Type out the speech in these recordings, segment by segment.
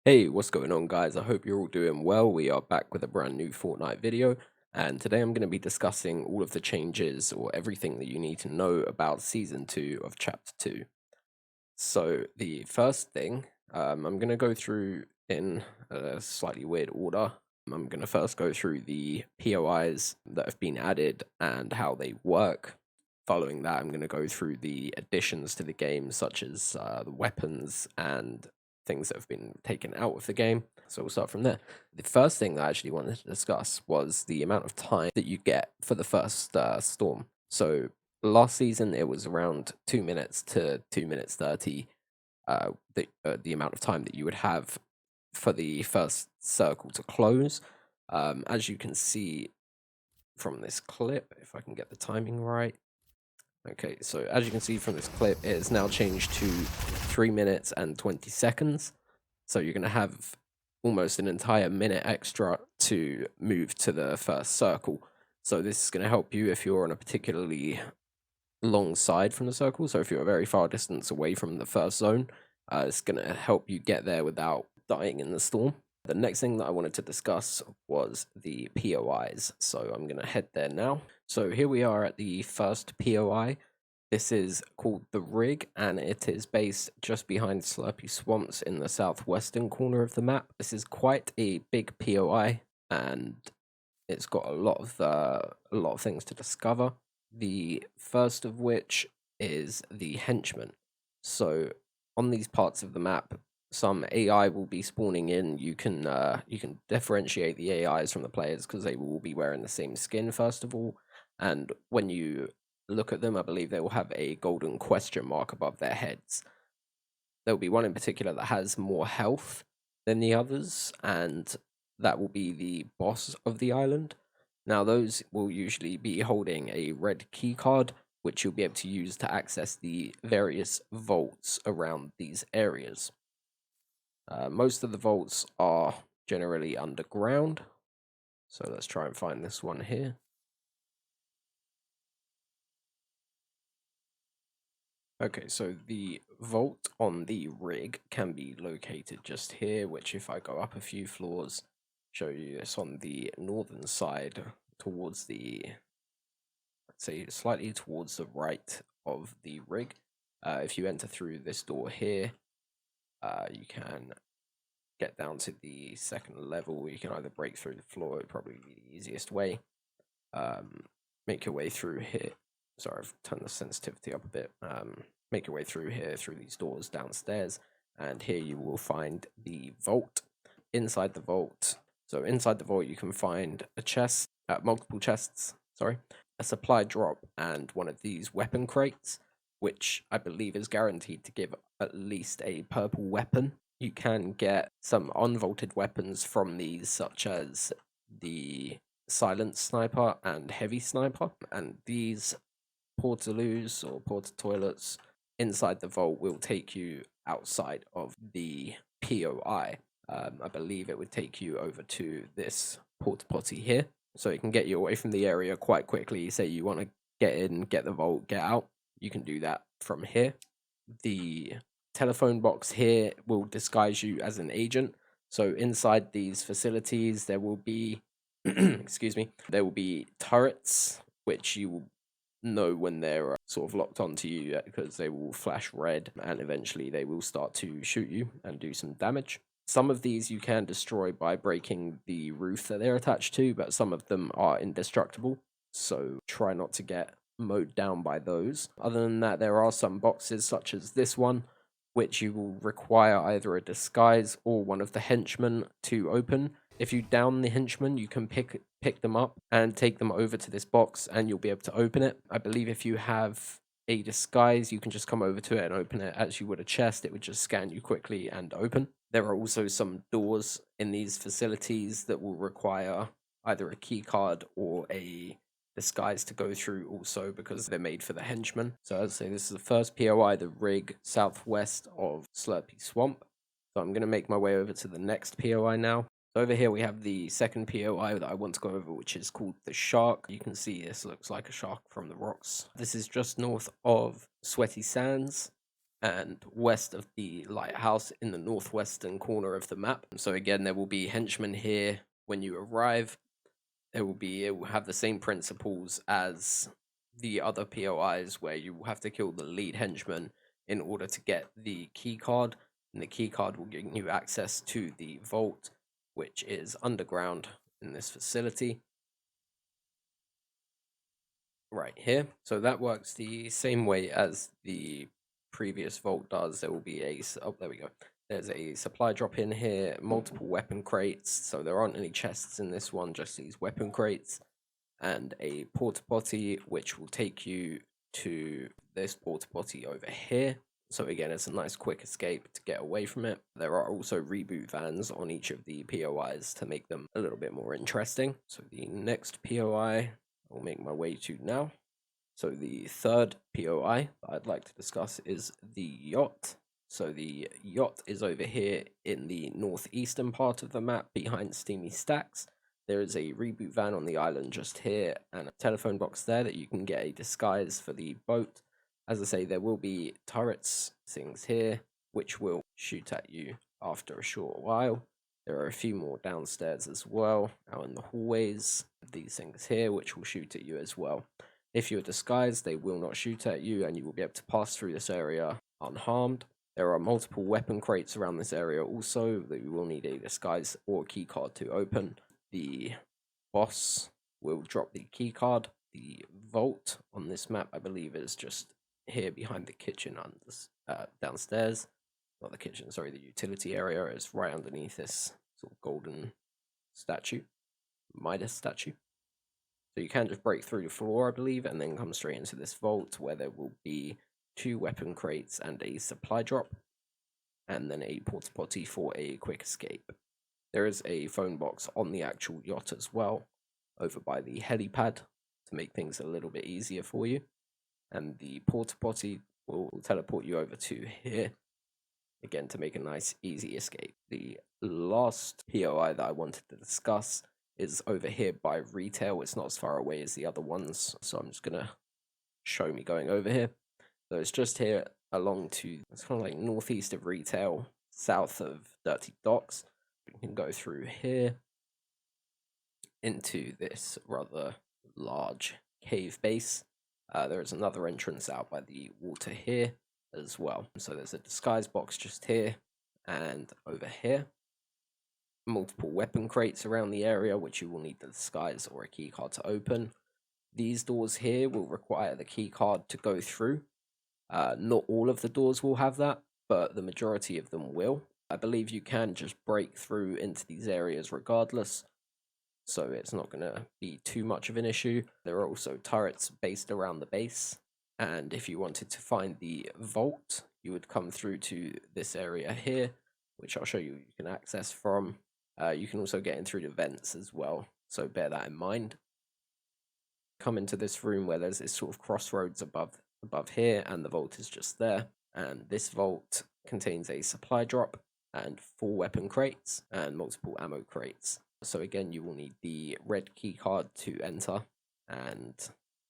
Hey, what's going on, guys? I hope you're all doing well. We are back with a brand new Fortnite video, and today I'm going to be discussing all of the changes or everything that you need to know about Season 2 of Chapter 2. So, the first thing, I'm going to go through in a slightly weird order. I'm going to first go through the POIs that have been added and how they work. Following that, I'm going to go through the additions to the game, such as the weapons and things that have been taken out of the game. So we'll start from there. The first thing that I actually wanted to discuss was the amount of time that you get for the first storm. So last season, it was around 2 minutes to 2 minutes 30, the amount of time that you would have for the first circle to close. As you can see from this clip, if I can get the timing right. Okay, so as you can see from this clip, it is now changed to 3 minutes and 20 seconds. So you're going to have almost an entire minute extra to move to the first circle. So this is going to help you if you're on a particularly long side from the circle. So if you're a very far distance away from the first zone, it's going to help you get there without dying in the storm. The next thing that I wanted to discuss was the POIs. So I'm going to head there now. So here we are at the first POI. This is called the Rig, and it is based just behind Slurpy Swamps in the southwestern corner of the map. This is quite a big POI, and it's got a lot of things to discover. The first of which is the Henchman. So on these parts of the map, some AI will be spawning in. You can differentiate the AIs from the players because they will be wearing the same skin first of all, and when you look at them, I believe they will have a golden question mark above their heads. There will be one in particular that has more health than the others, and that will be the boss of the island. Now, those will usually be holding a red key card, which you'll be able to use to access the various vaults around these areas. Most of the vaults are generally underground, so let's try and find this one here. Okay, so the vault on the rig can be located just here, which if I go up a few floors, show you this on the northern side towards the, let's say slightly towards the right of the rig. If you enter through this door here, you can get down to the second level. You can either break through the floor, it'd probably be the easiest way. Make your way through here. Sorry, I've turned the sensitivity up a bit. Make your way through here, through these doors downstairs, and here you will find the vault. Inside the vault, you can find a chest, multiple chests, sorry, a supply drop, and one of these weapon crates, which I believe is guaranteed to give at least a purple weapon. You can get some unvaulted weapons from these, such as the silent sniper and heavy sniper, and these portaloos or porta toilets inside the vault will take you outside of the POI. I believe it would take you over to this porta potty here, so it can get you away from the area quite quickly. Say you want to get in, get the vault, get out, you can do that from here. The telephone box here will disguise you as an agent. So inside these facilities, there will be, excuse me, there will be turrets which you will know when they're sort of locked onto you because they will flash red and eventually they will start to shoot you and do some damage. Some of these you can destroy by breaking the roof that they're attached to, but some of them are indestructible, so try not to get mowed down by those. Other than that, there are some boxes such as this one which you will require either a disguise or one of the henchmen to open. If you down the henchman, you can pick them up and take them over to this box and you'll be able to open it. I believe if you have a disguise, you can just come over to it and open it as you would a chest. It would just scan you quickly and open. There are also some doors in these facilities that will require either a key card or a disguise to go through also because they're made for the henchmen. So as I say, this is the first POI, the rig southwest of Slurpy Swamp. So I'm going to make my way over to the next POI now. So over here we have the second POI that I want to go over, which is called the Shark. You can see this looks like a shark from the rocks. This is just north of Sweaty Sands. and west of the lighthouse in the northwestern corner of the map. So again, there will be henchmen here when you arrive. It will have the same principles as the other POIs, where you will have to kill the lead henchman in order to get the key card, and the key card will give you access to the vault, which is underground in this facility right here. So that works the same way as the previous vault does. There will be oh, there we go. There's a supply drop in here, multiple weapon crates. So there aren't any chests in this one, just these weapon crates, and a porta potty, which will take you to this porta potty over here. So again, it's a nice quick escape to get away from it. There are also reboot vans on each of the POIs to make them a little bit more interesting. So the next POI I'll make my way to now. So the third POI that I'd like to discuss is the Yacht. So the Yacht is over here in the northeastern part of the map behind Steamy Stacks. There is a reboot van on the island just here and a telephone box there that you can get a disguise for the boat. As I say, there will be turrets, things here, which will shoot at you after a short while. There are a few more downstairs as well, out in the hallways. These things here, which will shoot at you as well. If you're disguised, they will not shoot at you, and you will be able to pass through this area unharmed. There are multiple weapon crates around this area also that you will need a disguise or keycard to open. The boss will drop the keycard. The vault on this map, I believe, is just here behind the kitchen downstairs. Not the kitchen, sorry, the utility area is right underneath this sort of golden statue, Midas statue. So you can just break through the floor, I believe, and then come straight into this vault where there will be 2 weapon crates and a supply drop, and then a porta potty for a quick escape. There is a phone box on the actual yacht as well, over by the helipad, to make things a little bit easier for you. And the porta potty will teleport you over to here, again, to make a nice, easy escape. The last POI that I wanted to discuss is over here by retail. It's not as far away as the other ones, so I'm just gonna show me going over here. So it's just here along to, it's kind of like northeast of retail, south of Dirty Docks. You can go through here into this rather large cave base. There is another entrance out by the water here as well. So there's a disguise box just here and over here. Multiple weapon crates around the area, which you will need the disguise or a keycard to open. These doors here will require the keycard to go through. Not all of the doors will have that, but the majority of them will. I believe you can just break through into these areas regardless, so it's not going to be too much of an issue. There are also turrets based around the base, and if you wanted to find the vault, you would come through to this area here, which I'll show you can access from. You can also get in through the vents as well, so bear that in mind. Come into this room where there's this sort of crossroads above here, and the vault is just there. And this vault contains a supply drop and 4 weapon crates and multiple ammo crates. So again, you will need the red key card to enter, and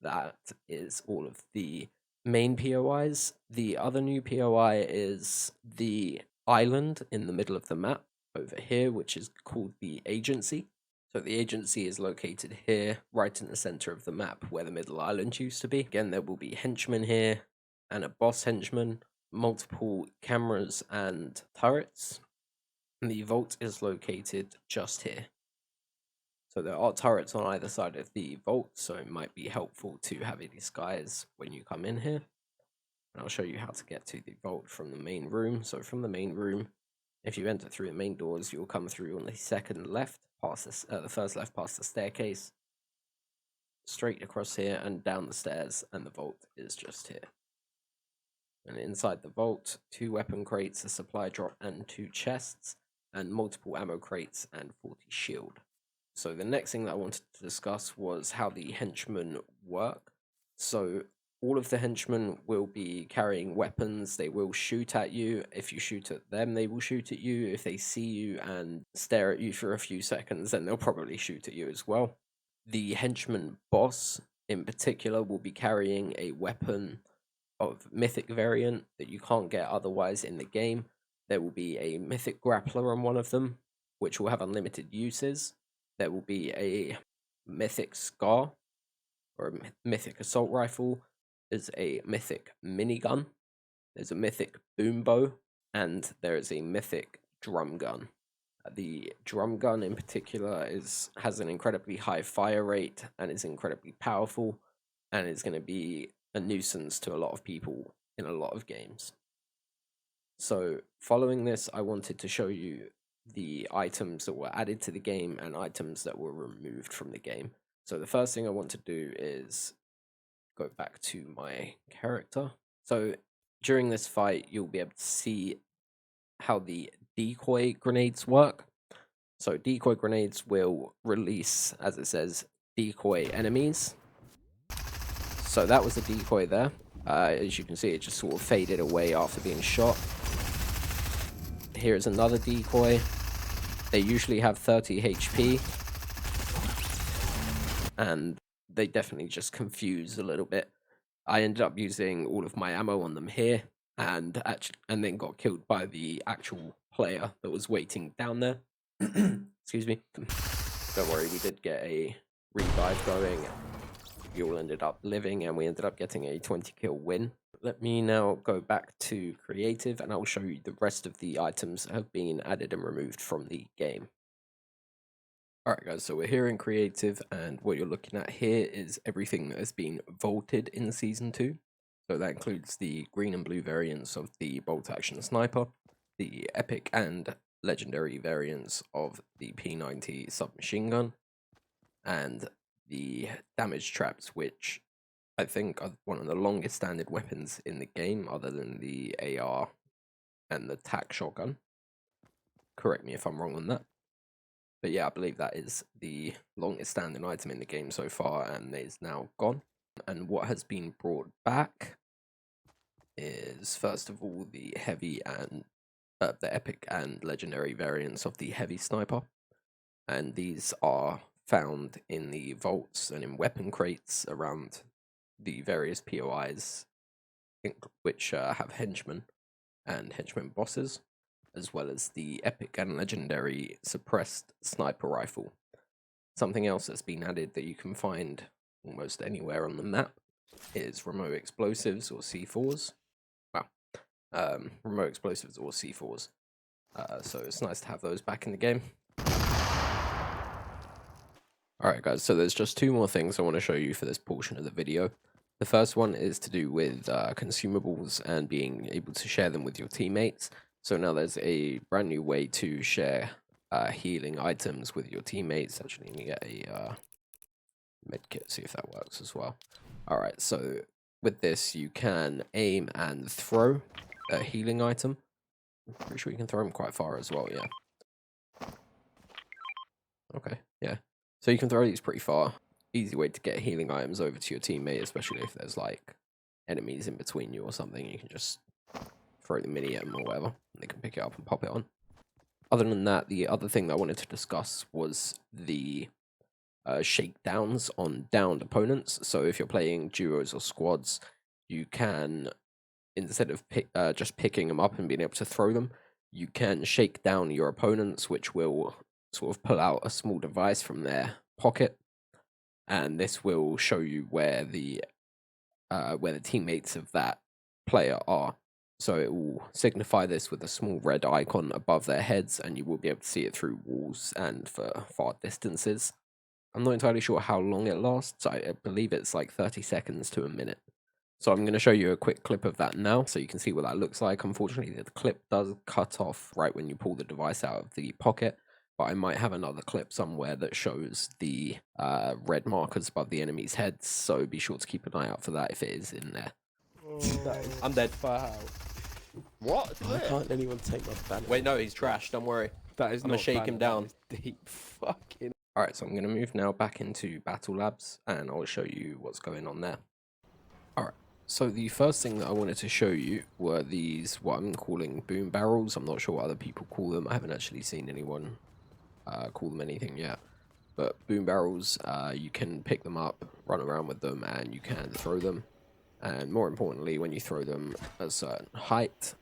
that is all of the main POIs. The other new POI is the island in the middle of the map over here, which is called the Agency. So the Agency is located here, right in the center of the map where the middle island used to be. Again, there will be henchmen here and a boss henchman, multiple cameras and turrets. And the vault is located just here. So there are turrets on either side of the vault, so it might be helpful to have a disguise when you come in here. And I'll show you how to get to the vault from the main room. So from the main room, if you enter through the main doors, you'll come through on the second left, past this, the first left past the staircase, straight across here and down the stairs, and the vault is just here. And inside the vault, 2 weapon crates, a supply drop, and 2 chests, and multiple ammo crates and 40 shield. So the next thing that I wanted to discuss was how the henchmen work. So all of the henchmen will be carrying weapons. They will shoot at you. If you shoot at them, they will shoot at you. If they see you and stare at you for a few seconds, then they'll probably shoot at you as well. The henchman boss, in particular, will be carrying a weapon of mythic variant that you can't get otherwise in the game. There will be a mythic grappler on one of them, which will have unlimited uses. There will be a mythic scar, or a mythic assault rifle. There's a mythic minigun. There's a mythic boom bow, and there is a mythic drum gun. The drum gun in particular has an incredibly high fire rate and is incredibly powerful, and is going to be a nuisance to a lot of people in a lot of games. So following this, I wanted to show you the items that were added to the game and items that were removed from the game. So the first thing I want to do is go back to my character. So during this fight, you'll be able to see how the decoy grenades work. So decoy grenades will release, as it says, decoy enemies. So that was the decoy there. As you can see, it just sort of faded away after being shot. Here's another decoy. They usually have 30 HP. And they definitely just confuse a little bit. I ended up using all of my ammo on them here, and then got killed by the actual player that was waiting down there. Excuse me. Don't worry, we did get a revive going. We all ended up living, and we ended up getting a 20 kill win. Let me now go back to creative, and I'll show you the rest of the items that have been added and removed from the game. Alright guys, so we're here in creative, and what you're looking at here is everything that has been vaulted in Season 2. So that includes the green and blue variants of the bolt action sniper, the epic and legendary variants of the P90 submachine gun, and the damage traps, which I think are one of the longest standard weapons in the game, other than the AR and the tac shotgun. Correct me if I'm wrong on that. But yeah, I believe that is the longest standing item in the game so far, and is now gone. And what has been brought back is, first of all, the heavy and the epic and legendary variants of the heavy sniper. And these are found in the vaults and in weapon crates around the various POIs, which have henchmen and henchman bosses, as well as the epic and legendary suppressed sniper rifle. Something else that's been added that you can find almost anywhere on the map is remote explosives or C4s. Wow. Remote explosives or C4s. So it's nice to have those back in the game. Alright guys, so there's just two more things I want to show you for this portion of the video. The first one is to do with consumables and being able to share them with your teammates. So now there's a brand new way to share healing items with your teammates. Actually, let me get a medkit, see if that works as well. Alright, so with this, you can aim and throw a healing item. I'm pretty sure you can throw them quite far as well, yeah. Okay, yeah. So you can throw these pretty far. Easy way to get healing items over to your teammate, especially if there's like enemies in between you or something. You can just throw the mini at them or whatever, and they can pick it up and pop it on. Other than that, the other thing that I wanted to discuss was the shakedowns on downed opponents. So if you're playing duos or squads, you can, instead of just picking them up and being able to throw them, you can shake down your opponents, which will sort of pull out a small device from their pocket, and this will show you where the teammates of that player are. So it will signify this with a small red icon above their heads, and you will be able to see it through walls and for far distances. I'm not entirely sure how long it lasts. I believe it's like 30 seconds to a minute. So I'm going to show you a quick clip of that now so you can see what that looks like. Unfortunately, the clip does cut off right when you pull the device out of the pocket, but I might have another clip somewhere that shows the red markers above the enemy's heads, so be sure to keep an eye out for that if it is in there. I'm dead. How? What? Why can't anyone take my banner? Wait, no, he's trash, don't worry. That is I'm not gonna shake him down. Deep fucking. Alright, so I'm going to move now back into Battle Labs, and I'll show you what's going on there. Alright, so the first thing that I wanted to show you were these, what I'm calling boom barrels. I'm not sure what other people call them. I haven't actually seen anyone call them anything yet. But boom barrels, you can pick them up, run around with them, and you can throw them. and more importantly, when you throw them at a certain height,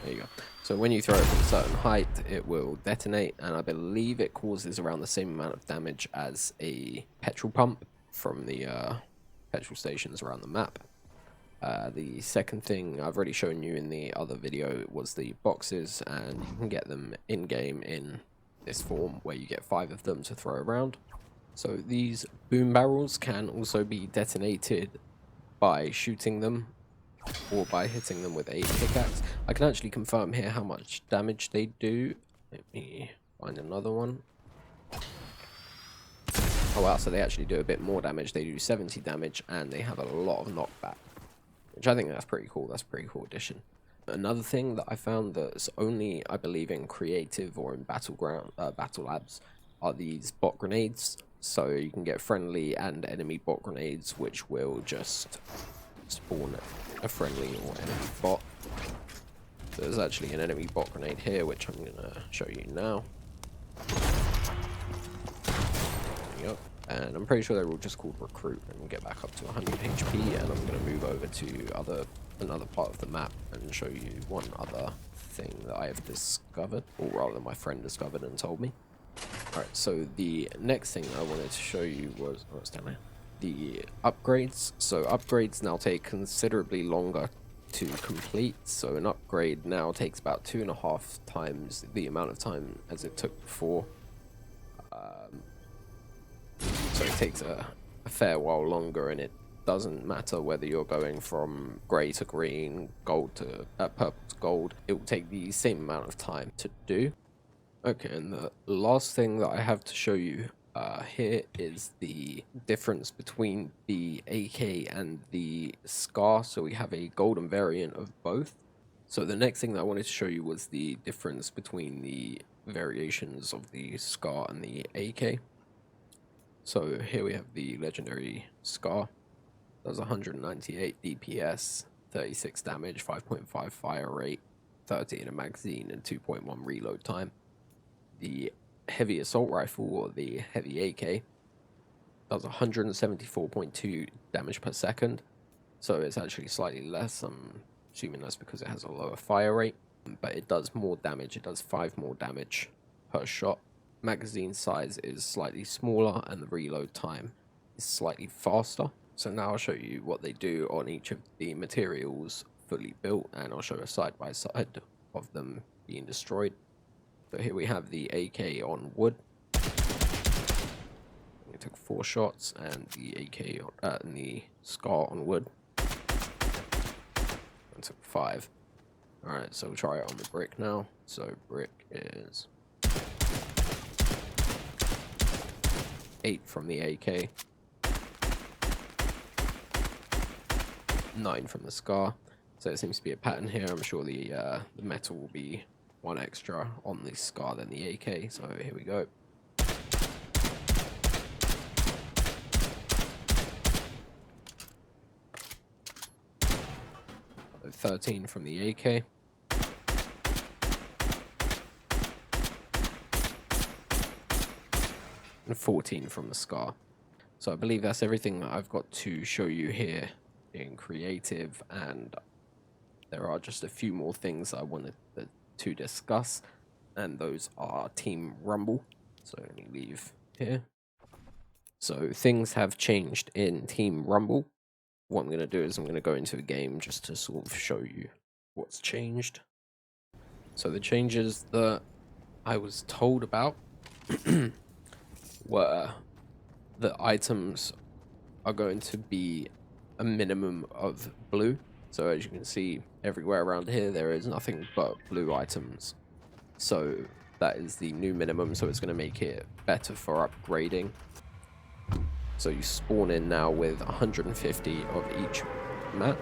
there you go. So when you throw it from a certain height, it will detonate, and I believe it causes around the same amount of damage as a petrol pump from the petrol stations around the map. The second thing I've already shown you in the other video was the boxes, and you can get them in-game in this form where you get 5 of them to throw around. So these boom barrels can also be detonated by shooting them or by hitting them with a pickaxe. I can actually confirm here how much damage they do. Let me find another one. Oh wow, so they actually do a bit more damage. They do 70 damage and they have a lot of knockback, which I think that's pretty cool. That's a pretty cool addition. Another thing that I found that's only, I believe, in creative or in battleground, battle labs are these bot grenades. So you can get friendly and enemy bot grenades, which will just spawn a friendly or enemy bot. So there's actually an enemy bot grenade here, which I'm gonna show you now. There you go. And I'm pretty sure they're all just called recruit, and we'll get back up to 100 HP, and I'm gonna move over to another part of the map and show you one other thing that I have discovered, or rather my friend discovered and told me. Alright, so the next thing I wanted to show you was, oh, it's down there, the upgrades. So upgrades now take considerably longer to complete. So an upgrade now takes about 2.5 times the amount of time as it took before. So it takes a fair while longer, and it doesn't matter whether you're going from grey to green, gold to purple to gold. It will take the same amount of time to do. Okay, and the last thing that I have to show you here is the difference between the AK and the SCAR. So we have a golden variant of both. So the next thing that I wanted to show you was the difference between the variations of the SCAR and the AK. So here we have the legendary SCAR. Does 198 DPS, 36 damage, 5.5 fire rate, 30 in a magazine, and 2.1 reload time. The heavy assault rifle, or the heavy AK, does 174.2 damage per second, so it's actually slightly less. I'm assuming that's because it has a lower fire rate, but it does more damage. It does 5 more damage per shot. Magazine size is slightly smaller, and the reload time is slightly faster. So now I'll show you what they do on each of the materials fully built, and I'll show a side by side of them being destroyed. So here we have the AK on wood. It took 4 shots, and the AK and the SCAR on wood. It took 5. Alright, so we'll try it on the brick now. So brick is 8 from the AK, 9 from the SCAR. So it seems to be a pattern here. I'm sure the metal will be 1 extra on the SCAR than the AK. So here we go. 13 from the AK. And 14 from the SCAR. So I believe that's everything that I've got to show you here in creative, and there are just a few more things I wanted to discuss, and those are Team Rumble. So let me leave here. So things have changed in Team Rumble. What I'm going to do is I'm going to go into the game just to sort of show you what's changed. So the changes that I was told about were that items are going to be a minimum of blue. So as you can see, everywhere around here there is nothing but blue items. So that is the new minimum, so it's going to make it better for upgrading. So you spawn in now with 150 of each mat.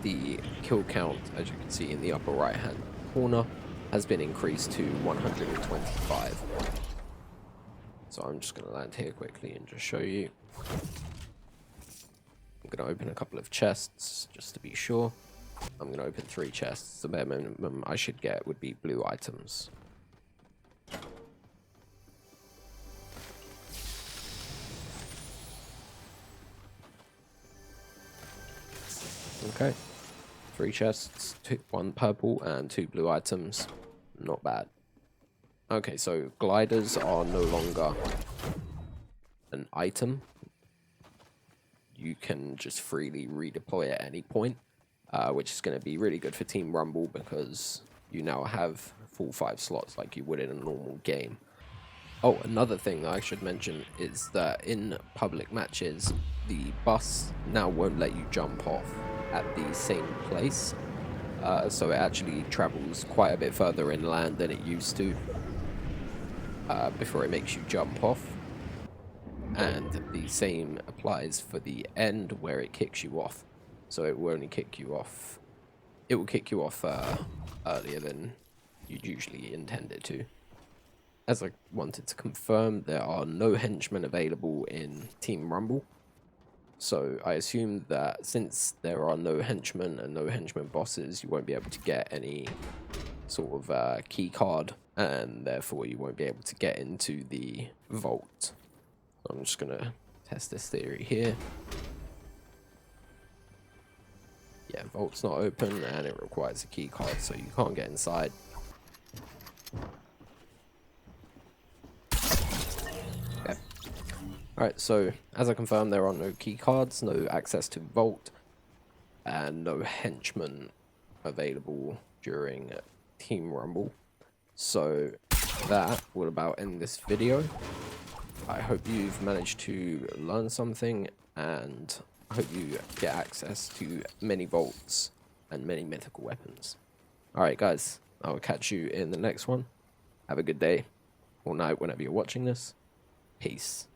The kill count, as you can see in the upper right hand corner, has been increased to 125. So I'm just going to land here quickly and just show you. I'm going to open a couple of chests just to be sure. I'm going to open 3 chests. The bare minimum I should get would be blue items. Okay. 3 chests, 1 purple and 2 blue items. Not bad. Okay, so gliders are no longer an item. You can just freely redeploy at any point, which is going to be really good for Team Rumble because you now have full 5 slots like you would in a normal game. Oh, another thing that I should mention is that in public matches, the bus now won't let you jump off at the same place. So it actually travels quite a bit further inland than it used to before it makes you jump off. And the same applies for the end where it kicks you off. So it will only kick you off. It will kick you off earlier than you'd usually intend it to. As I wanted to confirm, there are no henchmen available in Team Rumble. So I assume that since there are no henchmen and no henchman bosses, you won't be able to get any sort of key card, and therefore you won't be able to get into the vault. So I'm just gonna test this theory here. Yeah, vault's not open and it requires a key card, so you can't get inside. Okay. Alright, so as I confirmed, there are no key cards, no access to vault, and no henchmen available during Team Rumble. So that will about end this video. I hope you've managed to learn something, and I hope you get access to many vaults and many mythical weapons. Alright guys, I will catch you in the next one. Have a good day or night whenever you're watching this. Peace.